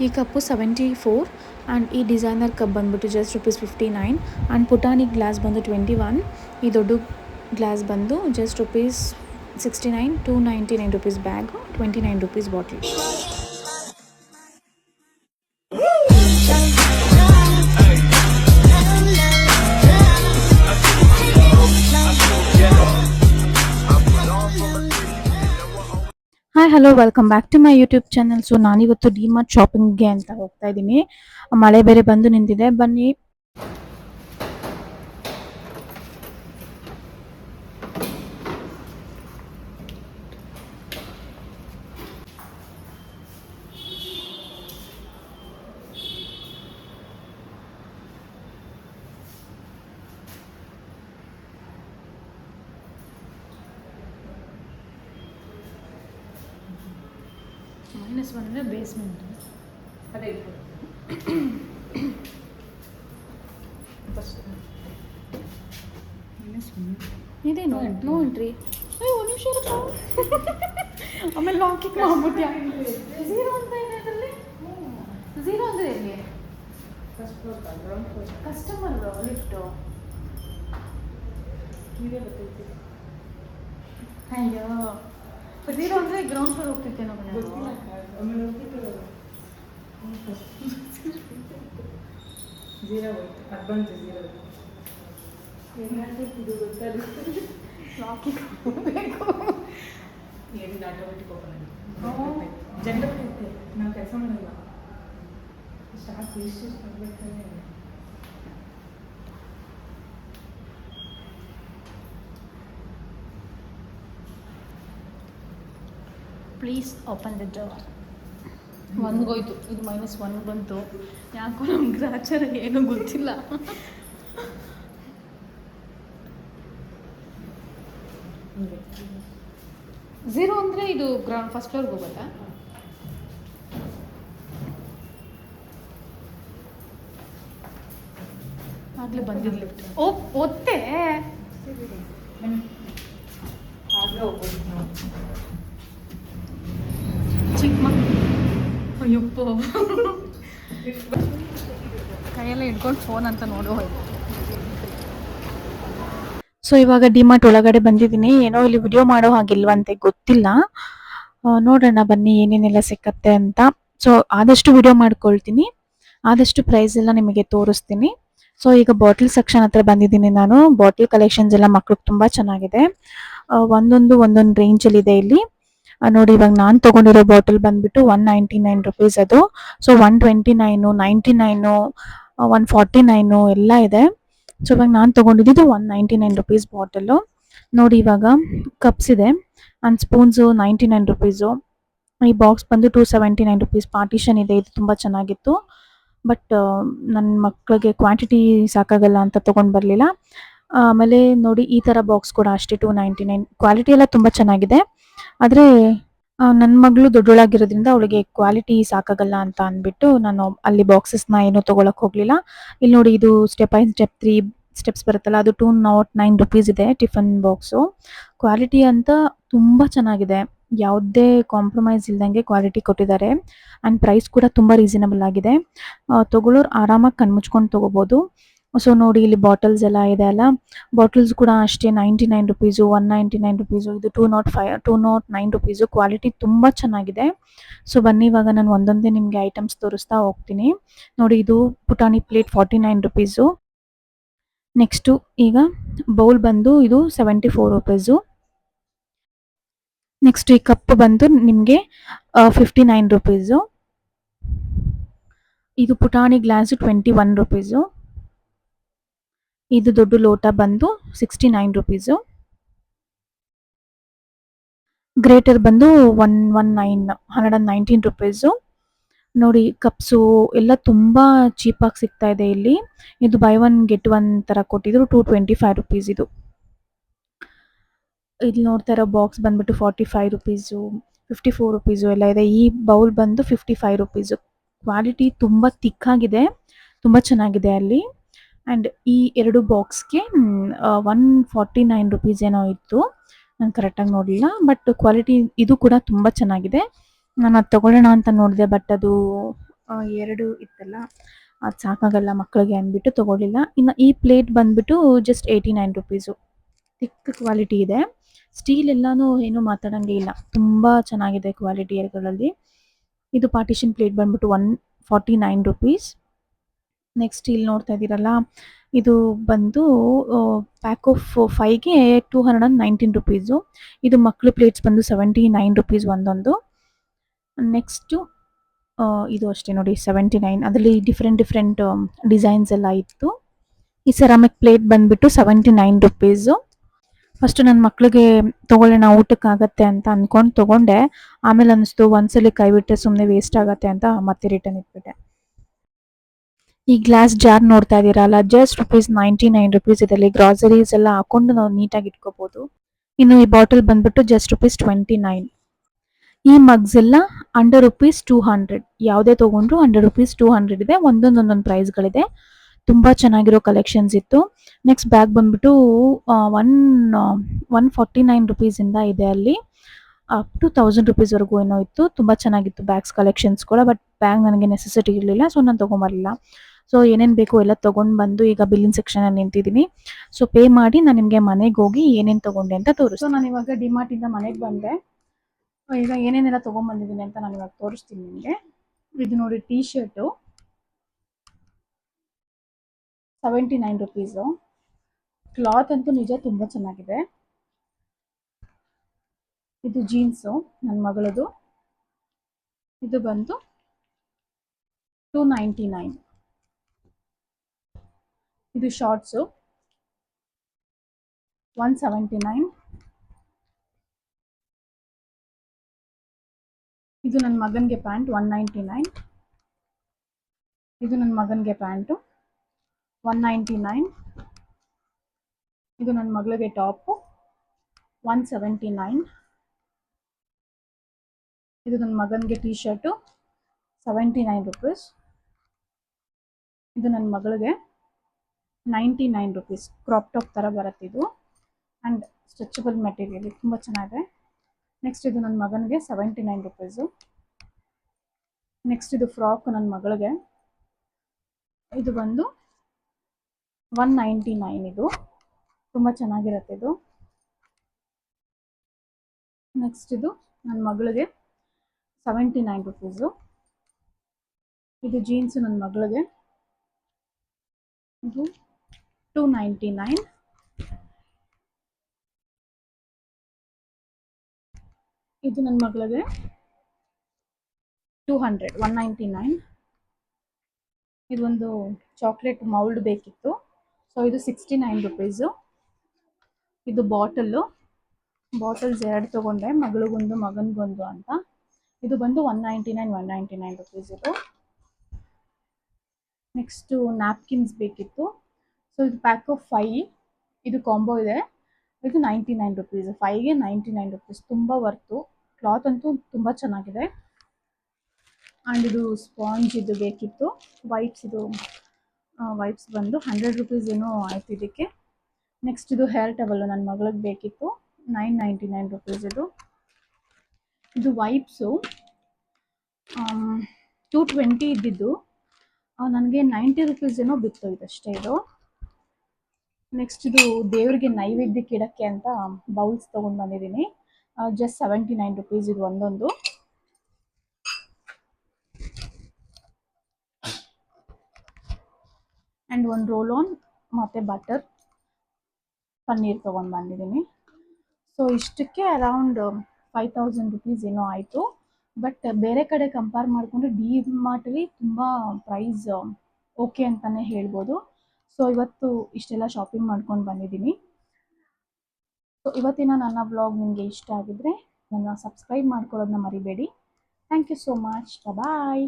ಈ ಕಪ್ಪು 74 ಆ್ಯಂಡ್ ಈ ಡಿಸೈನರ್ ಕಪ್ ಬಂದ್ಬಿಟ್ಟು ಜಸ್ಟ್ ₹59 ಆ್ಯಂಡ್ ಪುಟಾಣಿ ಗ್ಲಾಸ್ ಬಂದು 21. ಈ ದೊಡ್ಡ ಗ್ಲಾಸ್ ಬಂದು just ₹69, ₹299 bag, ₹29 bottle. Hi hello welcome back to my YouTube channel. So ನಾನಿವತ್ತು ಡಿಮಾರ್ಟ್ ಶಾಪಿಂಗ್ಗೆ ಅಂತ ಹೋಗ್ತಾ ಇದ್ದೀನಿ. ಮಳೆ ಬೇರೆ ಬಂದು ನಿಂತಿದೆ, ಬನ್ನಿ. -1 ಅಂದರೆ ಬೇಸ್ಮೆಂಟ್ ಅದೇ ಇದೇ ನೋ ಎಂಟ್ರಿ. ಒಂದು ನಿಮಿಷ ಆಮೇಲೆ ಲಾಕಿಂಗ್ ಮಾಡ್ಬಿಟ್ಟು ಝೀರೋ ಅಂತ ಇದೆ ಅದರಲ್ಲಿ. ಝೀರೋ ಅಂದರೆ ಹೇಗೆ? ಕಸ್ಟಮರ್ ಲಿಫ್ಟು ಅಯ್ಯೋ, ಝೀರೋ ಅಂದರೆ ಗ್ರೌಂಡ್ ಫ್ಲೋರ್ ಹೋಗ್ತಿತ್ತೇನೋ. ಝೀರೋ ಹೋಯ್ತು, ಅದು ಬಂತು ಝೀರೋ. ಇದು ಗೊತ್ತಾಗುತ್ತೆ, ಲಾಕಿಂಗ್ ಹೋಗಬೇಕು. ಏನಿಲ್ಲ, ಆಟೋಮೆಟಿಕ್ ಓಪನ್ ಆಗಿದೆ. ಜನರಲ್ ಇರುತ್ತೆ, ನಾವು ಕೆಲಸ ಮಾಡಲ್ಲ. ಸ್ಟಾಕ್ ಎಷ್ಟು ಆಗಬೇಕಾದ್ರೆ ಪ್ಲೀಸ್ ಓಪನ್ ದ ಡೋರ್. ಒಂದ್ಗೋಯ್ತು, ಇದು -1 ಬಂತು. ಯಾಕೋ ನಮ್ಗೆ ಗ್ರಾಚಾರ ಏನೂ ಗೊತ್ತಿಲ್ಲ. ಝೀರೋ ಅಂದರೆ ಇದು ಗ್ರೌಂಡ್ ಫಸ್ಟ್ ಫ್ಲೋರ್ಗೆ ಹೋಗುತ್ತಾ? ಆಗಲೇ ಬಂದಿದ್ದು ಲಿಫ್ಟ್. ಒತ್ತೆ ಆಗಲೇ ಹೋಗ್ಬೋದು ನಾವು. ಚಿಕ್ಕ ಮಕ್ಕಳು ಅಯ್ಯಪ್ಪ ಕೈಯೆಲ್ಲ ಹಿಡ್ಕೊಂಡು ಫೋನ್ ಅಂತ ನೋಡು ಹೋಯ್ತು. ಸೊ ಇವಾಗ ಡಿಮಾರ್ಟ್ ಒಳಗಡೆ ಬಂದಿದ್ದೀನಿ. ಏನೋ ಇಲ್ಲಿ ವಿಡಿಯೋ ಮಾಡೋ ಹಾಗಿಲ್ವಂತೆ, ಗೊತ್ತಿಲ್ಲ. ನೋಡೋಣ ಬನ್ನಿ ಏನೇನೆಲ್ಲ ಸಿಕ್ಕತ್ತೆ ಅಂತ. ಸೊ ಆದಷ್ಟು ವಿಡಿಯೋ ಮಾಡ್ಕೊಳ್ತೀನಿ, ಆದಷ್ಟು ಪ್ರೈಸ್ ಎಲ್ಲ ನಿಮಗೆ ತೋರಿಸ್ತೀನಿ. ಸೊ ಈಗ ಬಾಟಲ್ ಸೆಕ್ಷನ್ ಹತ್ರ ಬಂದಿದ್ದೀನಿ ನಾನು. ಬಾಟಲ್ ಕಲೆಕ್ಷನ್ಸ್ ಎಲ್ಲ ಮಕ್ಳಿಗೆ ತುಂಬ ಚೆನ್ನಾಗಿದೆ. ಒಂದೊಂದು ರೇಂಜಲ್ಲಿ ಇದೆ ಇಲ್ಲಿ. ನೋಡಿ, ಇವಾಗ ನಾನು ತೊಗೊಂಡಿರೋ ಬಾಟಲ್ ಬಂದ್ಬಿಟ್ಟು ₹199 ಅದು. ಸೊ 129, 99, 149 ಎಲ್ಲ ಇದೆ. ಸೊ ಇವಾಗ ನಾನು ತೊಗೊಂಡಿದ್ದು ₹199 ಬಾಟಲು. ನೋಡಿ, ಇವಾಗ ಕಪ್ಸ್ ಇದೆ ಆ್ಯಂಡ್ ಸ್ಪೂನ್ಸು ₹99. ಈ ಬಾಕ್ಸ್ ಬಂದು ₹279. ಪಾರ್ಟಿಷನ್ ಇದೆ, ಇದು ತುಂಬ ಚೆನ್ನಾಗಿತ್ತು. ಬಟ್ ನನ್ನ ಮಕ್ಕಳಿಗೆ ಕ್ವಾಂಟಿಟಿ ಸಾಕಾಗಲ್ಲ ಅಂತ ತೊಗೊಂಡು ಬರಲಿಲ್ಲ. ಆಮೇಲೆ ನೋಡಿ, ಈ ಥರ ಬಾಕ್ಸ್ ಕೂಡ ಅಷ್ಟೇ $299. ಕ್ವಾಲಿಟಿ ಎಲ್ಲ ತುಂಬ ಚೆನ್ನಾಗಿದೆ. ಆದರೆ ನನ್ನ ಮಗಳು ದೊಡ್ಡೋಳಾಗಿರೋದ್ರಿಂದ ಅವಳಿಗೆ ಕ್ವಾಲಿಟಿ ಸಾಕಾಗಲ್ಲ ಅಂತ ಅಂದ್ಬಿಟ್ಟು ನಾನು ಅಲ್ಲಿ ಬಾಕ್ಸಸ್ನ ಏನೂ ತೊಗೊಳಕ್ಕೆ ಹೋಗಲಿಲ್ಲ. ಇಲ್ಲಿ ನೋಡಿ, ಇದು ಸ್ಟೆಪ್ ಬೈ ಸ್ಟೆಪ್ 3 ಸ್ಟೆಪ್ಸ್ ಬರುತ್ತಲ್ಲ, ಅದು ₹209 ಇದೆ ಟಿಫನ್ ಬಾಕ್ಸು. ಕ್ವಾಲಿಟಿ ಅಂತ ತುಂಬ ಚೆನ್ನಾಗಿದೆ, ಯಾವುದೇ ಕಾಂಪ್ರಮೈಸ್ ಇಲ್ದಂಗೆ ಕ್ವಾಲಿಟಿ ಕೊಟ್ಟಿದ್ದಾರೆ. ಆ್ಯಂಡ್ ಪ್ರೈಸ್ ಕೂಡ ತುಂಬ ರೀಸನಬಲ್ ಆಗಿದೆ. ತೊಗೊಳ್ಳೋರು ಆರಾಮಾಗಿ ಕಣ್ಮುಚ್ಕೊಂಡು ತೊಗೋಬೋದು. ಸೊ ನೋಡಿ, ಇಲ್ಲಿ ಬಾಟಲ್ಸ್ ಎಲ್ಲ ಇದೆ ಅಲ್ಲ, ಬಾಟಲ್ಸ್ ಕೂಡ ಅಷ್ಟೇ ₹99, ₹199, ಇದು ₹209. ಕ್ವಾಲಿಟಿ ತುಂಬ ಚೆನ್ನಾಗಿದೆ. ಸೊ ಬನ್ನಿ, ಇವಾಗ ನಾನು ಒಂದೊಂದೇ ನಿಮಗೆ ಐಟಮ್ಸ್ ತೋರಿಸ್ತಾ ಹೋಗ್ತೀನಿ. ನೋಡಿ, ಇದು ಪುಟಾಣಿ ಪ್ಲೇಟ್ ₹49. ನೆಕ್ಸ್ಟು ಈಗ ಬೌಲ್ ಬಂದು ಇದು ₹74. ನೆಕ್ಸ್ಟ್ ಈ ಕಪ್ ಬಂದು ನಿಮಗೆ ₹59. ಇದು ಪುಟಾಣಿ ಗ್ಲಾಸು ₹21. ಇದು ದೊಡ್ಡ ಲೋಟ ಬಂದು ₹69. ಗ್ರೇಟರ್ ಬಂದು ₹119. ನೋಡಿ, ಕಪ್ಸು ಎಲ್ಲ ತುಂಬ ಚೀಪಾಗಿ ಸಿಗ್ತಾ ಇದೆ ಇಲ್ಲಿ. ಇದು ಬೈ ಒನ್ ಗೆಟ್ ಒನ್ ಥರ ಕೊಟ್ಟಿದ್ರು, ₹225 ಇದು. ಇಲ್ಲಿ ನೋಡ್ತಾ ಇರೋ ಬಾಕ್ಸ್ ಬಂದ್ಬಿಟ್ಟು ₹45, ₹54 ಎಲ್ಲ ಇದೆ. ಈ ಬೌಲ್ ಬಂದು ₹55. ಕ್ವಾಲಿಟಿ ತುಂಬ ತಿಕ್ಕಾಗಿದೆ, ತುಂಬ ಚೆನ್ನಾಗಿದೆ ಅಲ್ಲಿ. ಆ್ಯಂಡ್ ಈ 2 ಬಾಕ್ಸ್ಗೆ ₹149 ಏನೋ ಇತ್ತು, ನಾನು ಕರೆಕ್ಟಾಗಿ ನೋಡಲಿಲ್ಲ. ಬಟ್ ಕ್ವಾಲಿಟಿ ಇದು ಕೂಡ ತುಂಬ ಚೆನ್ನಾಗಿದೆ. ನಾನು ಅದು ತೊಗೊಳ್ಳೋಣ ಅಂತ ನೋಡಿದೆ, ಬಟ್ ಅದು 2 ಇತ್ತಲ್ಲ, ಅದು ಸಾಕಾಗಲ್ಲ ಮಕ್ಕಳಿಗೆ ಅಂದ್ಬಿಟ್ಟು ತಗೊಳ್ಳಿಲ್ಲ. ಇನ್ನು ಈ ಪ್ಲೇಟ್ ಬಂದ್ಬಿಟ್ಟು ಜಸ್ಟ್ 89 ರುಪೀಸು. ಥಿಕ್ ಕ್ವಾಲಿಟಿ ಇದೆ. ಸ್ಟೀಲ್ ಎಲ್ಲಾನು ಏನು ಮಾತಾಡಂಗೆ ಇಲ್ಲ. ತುಂಬ ಚೆನ್ನಾಗಿದೆ ಕ್ವಾಲಿಟಿ ಇವುಗಳಲ್ಲಿ. ಇದು ಪಾರ್ಟಿಷನ್ ಪ್ಲೇಟ್ ಬಂದ್ಬಿಟ್ಟು 149 ರುಪೀಸ್. ನೆಕ್ಸ್ಟ್ ಇಲ್ಲಿ ನೋಡ್ತಾ ಇದ್ದೀರಲ್ಲ, ಇದು ಬಂದು ಪ್ಯಾಕ್ ಆಫ್ 5ಗೆ 219 ರುಪೀಸು. ಇದು ಮಕ್ಳು ಪ್ಲೇಟ್ಸ್ ಬಂದು 79 ರುಪೀಸ್ ಒಂದೊಂದು. ನೆಕ್ಸ್ಟು ಇದು ಅಷ್ಟೇ ನೋಡಿ 79. ಅದರಲ್ಲಿ ಡಿಫ್ರೆಂಟ್ ಡಿಸೈನ್ಸ್ ಎಲ್ಲ ಇತ್ತು. ಈ ಸೆರಾಮಿಕ್ ಪ್ಲೇಟ್ ಬಂದ್ಬಿಟ್ಟು 79 ರುಪೀಸು. ಫಸ್ಟ್ ನನ್ನ ಮಕ್ಳಿಗೆ ತೊಗೊಳ್ಳೋಣ ಊಟಕ್ಕಾಗತ್ತೆ ಅಂತ ಅಂದ್ಕೊಂಡು ತೊಗೊಂಡೆ. ಆಮೇಲೆ ಅನ್ನಿಸ್ತು ಒಂದ್ಸಲಿ ಕೈ ಬಿಟ್ಟರೆ ಸುಮ್ಮನೆ ವೇಸ್ಟ್ ಆಗತ್ತೆ ಅಂತ ಮತ್ತೆ ರಿಟರ್ನ್ ಇಟ್ಬಿಟ್ಟೆ. ಈ ಗ್ಲಾಸ್ ಜಾರ್ ನೋಡ್ತಾ ಇದ್ದೀರಲ್ಲ, ಜಸ್ಟ್ ₹99 ಇದರಲ್ಲಿ ಗ್ರಾಸರೀಸ್ ಎಲ್ಲ ಹಾಕೊಂಡು ನಾವು ನೀಟಾಗಿ ಇಟ್ಕೋಬಹುದು. ಇನ್ನು ಈ ಬಾಟಲ್ ಬಂದ್ಬಿಟ್ಟು ಜಸ್ಟ್ ₹29. ಈ ಮಗ್ಸ್ ಎಲ್ಲ ಅಂಡರ್ ₹200. ಯಾವುದೇ ತೊಗೊಂಡ್ರು ಅಂಡರ್ ₹200 ಇದೆ. ಒಂದೊಂದು ಪ್ರೈಸ್ಗಳಿದೆ. ತುಂಬ ಚೆನ್ನಾಗಿರೋ ಕಲೆಕ್ಷನ್ಸ್ ಇತ್ತು. ನೆಕ್ಸ್ಟ್ ಬ್ಯಾಗ್ ಬಂದ್ಬಿಟ್ಟು ₹149 ಇದೆ ಅಲ್ಲಿ. ಅಪ್ ಟು ₹1000 ಏನೋ ಇತ್ತು. ತುಂಬ ಚೆನ್ನಾಗಿತ್ತು ಬ್ಯಾಗ್ಸ್ ಕಲೆಕ್ಷನ್ಸ್ ಕೂಡ. ಬಟ್ ಬ್ಯಾಗ್ ನನಗೆ ನೆಸೆಸಿಟಿ ಇರಲಿಲ್ಲ, ಸೊ ನಾನು ತೊಗೊಂಬರಲಿಲ್ಲ. ಸೊ ಏನೇನು ಬೇಕೋ ಎಲ್ಲ ತೊಗೊಂಡು ಬಂದು ಈಗ ಬಿಲ್ಲಿಂಗ್ ಸೆಕ್ಷನಲ್ಲಿ ನಿಂತಿದ್ದೀನಿ. ಸೊ ಪೇ ಮಾಡಿ ನಾನು ನಿಮಗೆ ಮನೆಗೆ ಹೋಗಿ ಏನೇನು ತೊಗೊಂಡೆ ಅಂತ ತೋರಿಸ್ತೀನಿ. ಸೊ ನಾನು ಇವಾಗ ಡಿಮಾರ್ಟಿಂದ ಮನೆಗೆ ಬಂದೆ. ಈಗ ಏನೇನೆಲ್ಲ ತೊಗೊಂಬಂದಿದ್ದೀನಿ ಅಂತ ನಾನು ಇವಾಗ ತೋರಿಸ್ತೀನಿ ನಿಮಗೆ. ಇದು ನೋಡಿ ಟೀ ಶರ್ಟು ₹79. ಕ್ಲಾತ್ ಅಂತೂ ನಿಜ ತುಂಬ ಚೆನ್ನಾಗಿದೆ. ಇದು ಜೀನ್ಸು ನನ್ನ ಮಗಳದು. ಇದು ಬಂದು $299. ಇದು ಶಾರ್ಟ್ಸು $179. ಇದು ನನ್ನ ಮಗನಿಗೆ ಪ್ಯಾಂಟ್ $199. ಇದು ನನ್ನ ಮಗನಿಗೆ ಪ್ಯಾಂಟು $199. ಇದು ನನ್ನ ಮಗಳಿಗೆ ಟಾಪು $179. ಇದು ನನ್ನ ಮಗನಿಗೆ ಟೀ ಶರ್ಟು ₹79. ಇದು ನನ್ನ ಮಗಳಿಗೆ $99. ಕ್ರಾಪ್ ಟಾಪ್ ಥರ ಬರುತ್ತೆ ಇದು. ಆ್ಯಂಡ್ ಸ್ಟ್ರೆಚಬಲ್ ಮೆಟೀರಿಯಲ್, ತುಂಬ ಚೆನ್ನಾಗಿದೆ. ನೆಕ್ಸ್ಟ್ ಇದು ನನ್ನ ಮಗನಿಗೆ $79. ನೆಕ್ಸ್ಟ್ ಇದು ಫ್ರಾಕ್ ನನ್ನ ಮಗಳಿಗೆ. ಇದು ಬಂದು $199. ಇದು ತುಂಬ ಚೆನ್ನಾಗಿರುತ್ತೆ ಇದು. ನೆಕ್ಸ್ಟ್ ಇದು ನನ್ನ ಮಗಳಿಗೆ $79. ಇದು ಜೀನ್ಸು ನನ್ನ ಮಗಳಿಗೆ. ಇದು $299. ಇದು ನನ್ನ ಮಗಳಿಗೆ $199. ಇದೊಂದು ಚಾಕ್ಲೇಟ್ ಮೌಲ್ಡ್ ಬೇಕಿತ್ತು, ಸೊ ಇದು $69. ಇದು ಬಾಟಲ್ಸ್ 2 ತೊಗೊಂಡೆ, ಮಗಳಿಗೊಂದು ಮಗನಿಗೊಂದು ಅಂತ. ಇದು ಬಂದು $199 ಇದು. ನೆಕ್ಸ್ಟು ನ್ಯಾಪ್ಕಿನ್ಸ್ ಬೇಕಿತ್ತು, ಸೊ ಇದು ಪ್ಯಾಕ್ ಆಫ್ 5. ಇದು ಕಾಂಬೋ ಇದೆ. ಇದು $99. 5ಗೆ $99. ತುಂಬ ವರ್ತು. ಕ್ಲಾತ್ ಅಂತೂ ತುಂಬ ಚೆನ್ನಾಗಿದೆ. ಆ್ಯಂಡ್ ಇದು ಸ್ಪಾಂಜ್ ಇದು ಬೇಕಿತ್ತು. ವೈಪ್ಸ್ ಬಂದು $100 ಏನೋ ಆಯ್ತು ಇದಕ್ಕೆ. ನೆಕ್ಸ್ಟ್ ಇದು ಹೇರ್ ಟವಲ್ಲು ನನ್ನ ಮಗಳಿಗೆ ಬೇಕಿತ್ತು, $999 ಇದು. ಇದು ವೈಪ್ಸು 220 ಇದ್ದಿದ್ದು ನನಗೆ $90 ಏನೋ ಬಿತ್ತು ಇದಷ್ಟೇ ಇದು. ನೆಕ್ಸ್ಟ್ ಇದು ದೇವರಿಗೆ ನೈವೇದ್ಯಕ್ಕೆ ಇಡೋಕ್ಕೆ ಅಂತ ಬೌಲ್ಸ್ ತೊಗೊಂಡು ಬಂದಿದ್ದೀನಿ. ಜಸ್ಟ್ $79 ಇದು ಒಂದೊಂದು. ಆ್ಯಂಡ್ ಒಂದು ರೋಲ್ ಆನ್ ಮತ್ತು ಬಟರ್ ಪನ್ನೀರ್ ತೊಗೊಂಡು ಬಂದಿದ್ದೀನಿ. ಸೊ ಇಷ್ಟಕ್ಕೆ ಅರೌಂಡ್ $5000 ಏನೋ ಆಯಿತು. ಬಟ್ ಬೇರೆ ಕಡೆ ಕಂಪೇರ್ ಮಾಡಿಕೊಂಡ್ರೆ ಡಿಮಾರ್ಟಲ್ಲಿ ತುಂಬ ಪ್ರೈಸ್ ಓಕೆ ಅಂತಲೇ ಹೇಳ್ಬೋದು. ಸೊ ಇವತ್ತು ಇಷ್ಟೆಲ್ಲ ಶಾಪಿಂಗ್ ಮಾಡ್ಕೊಂಡು ಬಂದಿದ್ದೀನಿ. ಸೊ ಇವತ್ತಿನ ನನ್ನ ವ್ಲಾಗ್ ನಿಮಗೆ ಇಷ್ಟ ಆಗಿದ್ರೆ ನನ್ನ ಸಬ್ಸ್ಕ್ರೈಬ್ ಮಾಡ್ಕೊಳ್ಳೋದನ್ನ ಮರಿಬೇಡಿ. Thank you so much. Bye.